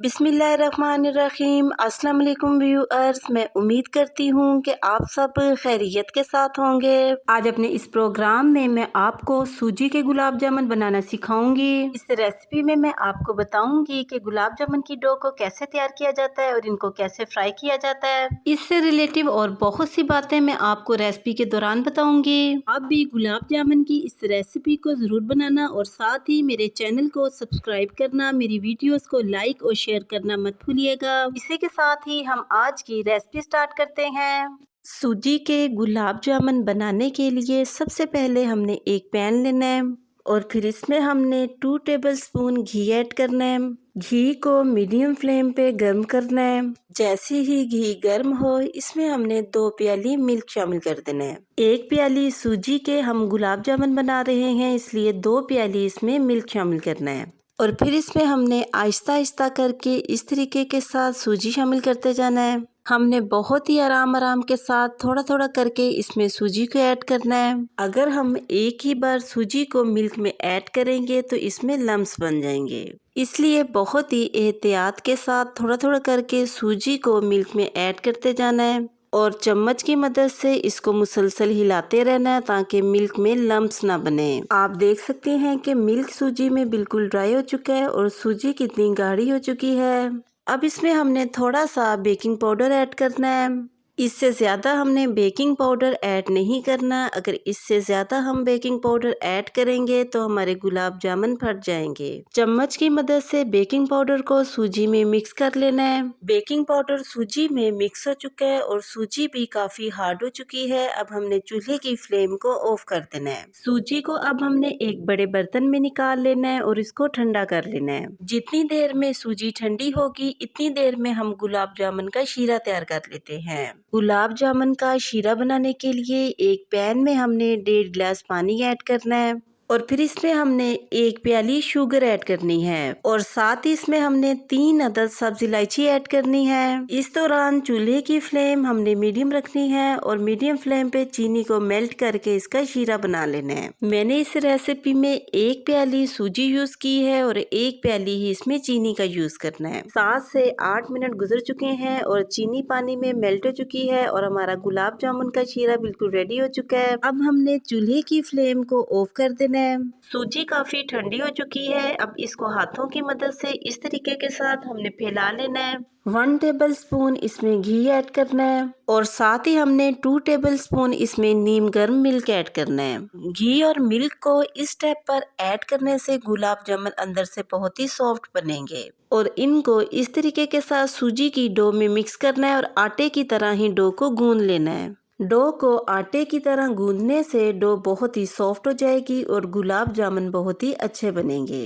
बिस्मिल्लाहिर्रहमानिर्रहीम। अस्सलाम वालेकुम व्यूअर्स, मैं उम्मीद करती हूँ कि आप सब खैरियत के साथ होंगे। आज अपने इस प्रोग्राम में मैं आपको सूजी के गुलाब जामुन बनाना सिखाऊंगी। इस रेसिपी में मैं आपको बताऊंगी कि गुलाब जामुन की डो को कैसे तैयार किया जाता है और इनको कैसे फ्राई किया जाता है। इससे रिलेटिव और बहुत सी बातें मैं आपको रेसिपी के दौरान बताऊंगी। आप भी गुलाब जामुन की इस रेसिपी को जरूर बनाना और साथ ही मेरे चैनल को सब्सक्राइब करना, मेरी वीडियोस को लाइक और शेयर करना मत भूलिएगा। इसी के साथ ही हम आज की रेसिपी स्टार्ट करते हैं। सूजी के गुलाब जामुन बनाने के लिए सबसे पहले हमने एक पैन लेना है और फिर इसमें हमने 2 टेबलस्पून घी ऐड करना है। घी को मीडियम फ्लेम पे गर्म करना है। जैसे ही घी गर्म हो, इसमें हमने 2 प्याली मिल्क शामिल कर देना है। 1 प्याली सूजी के हम गुलाब जामुन बना रहे हैं, इसलिए 2 प्याली इसमें मिल्क शामिल करना है। और फिर इसमें हमने आहिस्ता आहिस्ता करके इस तरीके के साथ सूजी शामिल करते जाना है। हमने बहुत ही आराम के साथ थोड़ा थोड़ा करके इसमें सूजी को ऐड करना है। अगर हम एक ही बार सूजी को मिल्क में ऐड करेंगे तो इसमें लम्स बन जाएंगे, इसलिए बहुत ही एहतियात के साथ थोड़ा थोड़ा करके सूजी को मिल्क में ऐड करते जाना है और चम्मच की मदद से इसको मुसलसल हिलाते रहना है ताकि मिल्क में लम्प्स ना बने। आप देख सकते हैं कि मिल्क सूजी में बिल्कुल ड्राई हो चुका है और सूजी कितनी गाढ़ी हो चुकी है। अब इसमें हमने थोड़ा सा बेकिंग पाउडर ऐड करना है। इससे ज़्यादा हमने बेकिंग पाउडर ऐड नहीं करना। अगर इससे ज़्यादा हम बेकिंग पाउडर ऐड करेंगे तो हमारे गुलाब जामुन फट जाएंगे। चम्मच की मदद से बेकिंग पाउडर को सूजी में मिक्स कर लेना है। बेकिंग पाउडर सूजी में मिक्स हो चुका है और सूजी भी काफ़ी हार्ड हो चुकी है। अब हमने चूल्हे की फ्लेम को ऑफ कर देना है। सूजी को अब हमने एक बड़े बर्तन में निकाल लेना है और इसको ठंडा कर लेना है। जितनी देर में सूजी ठंडी होगी, इतनी देर में हम गुलाब जामुन का शीरा तैयार कर लेते हैं। गुलाब जामुन का शीरा बनाने के लिए एक पैन में हमने 1.5 गिलास पानी ऐड करना है और फिर इसमें हमने 1 प्याली शुगर ऐड करनी है और साथ ही इसमें हमने 3 अदद सब्ज इलायची ऐड करनी है। इस दौरान चूल्हे की फ्लेम हमने मीडियम रखनी है और मीडियम फ्लेम पे चीनी को मेल्ट करके इसका शीरा बना लेना है। मैंने इस रेसिपी में 1 प्याली सूजी यूज की है और 1 प्याली ही इसमें चीनी का यूज करना है। 7 से 8 मिनट गुजर चुके हैं और चीनी पानी में मेल्ट हो चुकी है और हमारा गुलाब जामुन का शीरा बिल्कुल रेडी हो चुका है। अब हमने चूल्हे की फ्लेम को ऑफ कर देना है। सूजी काफी ठंडी हो चुकी है। अब इसको हाथों की मदद से इस तरीके के साथ हमने फैला लेना है। 1 टेबलस्पून इसमें घी ऐड करना है और साथ ही हमने 2 टेबलस्पून इसमें नीम गर्म मिल्क ऐड करना है। घी और मिल्क को इस स्टेप पर ऐड करने से गुलाब जामुन अंदर से बहुत ही सॉफ्ट बनेंगे और इनको इस तरीके के साथ सूजी की डो में मिक्स करना है और आटे की तरह ही डो को गूंद लेना है। डो को आटे की तरह गूंदने से डो बहुत ही सॉफ्ट हो जाएगी और गुलाब जामुन बहुत ही अच्छे बनेंगे।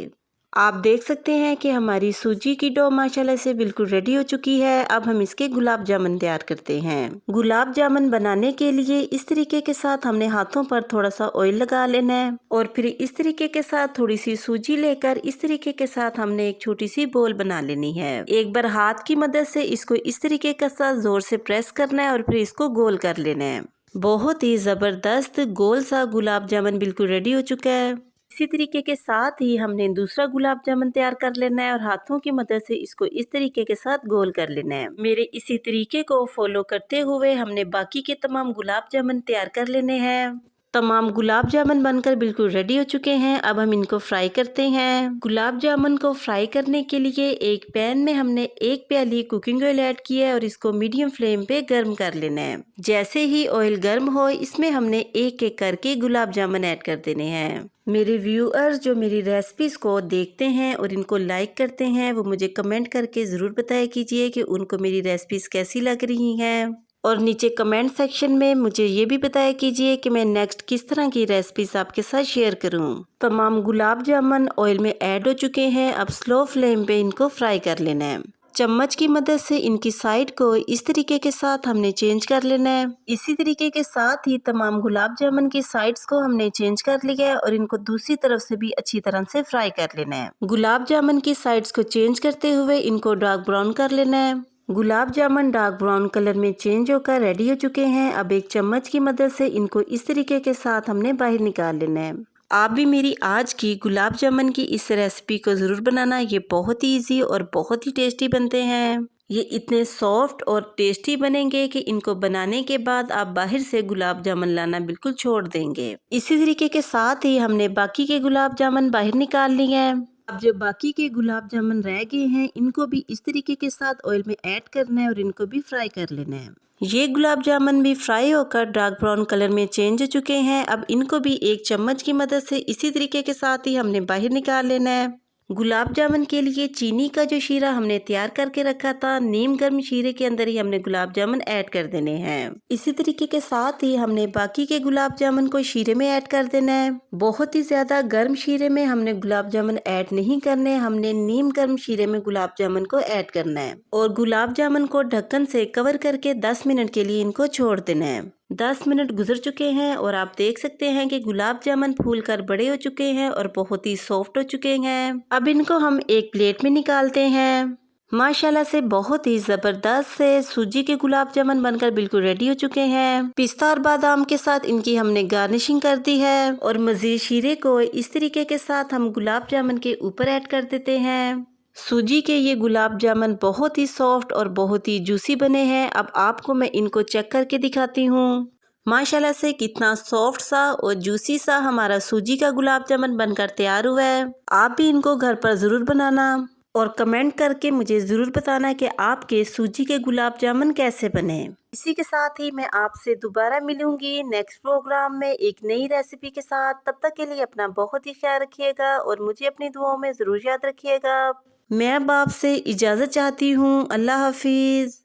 आप देख सकते हैं कि हमारी सूजी की डो माशाल्लाह से बिल्कुल रेडी हो चुकी है। अब हम इसके गुलाब जामुन तैयार करते हैं। गुलाब जामुन बनाने के लिए इस तरीके के साथ हमने हाथों पर थोड़ा सा ऑयल लगा लेना है और फिर इस तरीके के साथ थोड़ी सी सूजी लेकर इस तरीके के साथ हमने एक छोटी सी बोल बना लेनी है। एक बार हाथ की मदद से इसको इस तरीके के साथ जोर से प्रेस करना है और फिर इसको गोल कर लेना है। बहुत ही जबरदस्त गोल सा गुलाब जामुन बिल्कुल रेडी हो चुका है। इसी तरीके के साथ ही हमने दूसरा गुलाब जामुन तैयार कर लेना है और हाथों की मदद से इसको इस तरीके के साथ गोल कर लेना है। मेरे इसी तरीके को फॉलो करते हुए हमने बाकी के तमाम गुलाब जामुन तैयार कर लेने हैं। तमाम गुलाब जामुन बनकर बिल्कुल रेडी हो चुके हैं। अब हम इनको फ्राई करते हैं। गुलाब जामुन को फ्राई करने के लिए एक पैन में हमने 1 प्याली कुकिंग ऑयल ऐड किया है और इसको मीडियम फ्लेम पे गर्म कर लेना है। जैसे ही ऑयल गर्म हो, इसमें हमने एक एक करके गुलाब जामुन ऐड कर देने हैं। मेरे व्यूअर्स जो मेरी रेसिपीज को देखते हैं और इनको लाइक करते हैं, वो मुझे कमेंट करके ज़रूर बताया कीजिए कि उनको मेरी रेसिपीज कैसी लग रही हैं और नीचे कमेंट सेक्शन में मुझे ये भी बताया कीजिए कि मैं नेक्स्ट किस तरह की रेसिपीज आपके साथ शेयर करूं। तमाम गुलाब जामुन ऑयल में ऐड हो चुके हैं। अब स्लो फ्लेम पे इनको फ्राई कर लेना है। चम्मच की मदद से इनकी साइड को इस तरीके के साथ हमने चेंज कर लेना है। इसी तरीके के साथ ही तमाम गुलाब जामुन की साइड्स को हमने चेंज कर लिया है और इनको दूसरी तरफ से भी अच्छी तरह से फ्राई कर लेना है। गुलाब जामुन की साइड्स को चेंज करते हुए इनको डार्क ब्राउन कर लेना है। Gulab jamun dark brown colour में चेंज होकर रेडी हो चुके हैं। अब एक चम्मच की मदद से इनको इस तरीके के साथ हमने बाहर निकाल लेना है। आप भी मेरी आज की गुलाब जामुन की इस रेसिपी को ज़रूर बनाना। ये बहुत ही ईजी और बहुत ही टेस्टी बनते हैं। ये इतने सॉफ्ट और टेस्टी बनेंगे कि इनको बनाने के बाद आप बाहर से गुलाब जामुन लाना बिल्कुल छोड़ देंगे। इसी तरीके के साथ ही हमने बाकी के गुलाब जामुन बाहर निकाल लिए हैं। अब जो बाकी के गुलाब जामुन रह गए हैं, इनको भी इस तरीके के साथ ऑयल में ऐड करना है और इनको भी फ्राई कर लेना है। ये गुलाब जामुन भी फ्राई होकर डार्क ब्राउन कलर में चेंज हो चुके हैं। अब इनको भी एक चम्मच की मदद से इसी तरीके के साथ ही हमने बाहर निकाल लेना है। गुलाब जामुन के लिए चीनी का जो शीरा हमने तैयार करके रखा था, नीम गर्म शीरे के अंदर ही हमने गुलाब जामुन ऐड कर देने हैं। इसी तरीके के साथ ही हमने बाकी के गुलाब जामुन को शीरे में ऐड कर देना है। बहुत ही ज्यादा गर्म शीरे में हमने गुलाब जामुन ऐड नहीं करने, हमने नीम गर्म शीरे में गुलाब जामुन को ऐड करना है और गुलाब जामुन को ढक्कन से कवर करके 10 मिनट के लिए इनको छोड़ देना है। 10 मिनट गुजर चुके हैं और आप देख सकते हैं कि गुलाब जामुन फूलकर बड़े हो चुके हैं और बहुत ही सॉफ्ट हो चुके हैं। अब इनको हम एक प्लेट में निकालते हैं। माशाल्लाह से बहुत ही जबरदस्त से सूजी के गुलाब जामुन बनकर बिल्कुल रेडी हो चुके हैं। पिस्ता और बादाम के साथ इनकी हमने गार्निशिंग कर दी है और मजीद शीरे को इस तरीके के साथ हम गुलाब जामुन के ऊपर ऐड कर देते हैं। सूजी के ये गुलाब जामुन बहुत ही सॉफ्ट और बहुत ही जूसी बने हैं। अब आपको मैं इनको चेक करके दिखाती हूँ। माशाल्लाह से कितना सॉफ्ट सा और जूसी सा हमारा सूजी का गुलाब जामुन बनकर तैयार हुआ है। आप भी इनको घर पर ज़रूर बनाना और कमेंट करके मुझे ज़रूर बताना कि आपके सूजी के गुलाब जामुन कैसे बने। इसी के साथ ही मैं आपसे दोबारा मिलूंगी नेक्स्ट प्रोग्राम में एक नई रेसिपी के साथ। तब तक के लिए अपना बहुत ही ख्याल रखिएगा और मुझे अपनी दुआओं में ज़रूर याद रखिएगा। मैं अब आपसे इजाज़त चाहती हूँ। अल्लाह हाफिज़।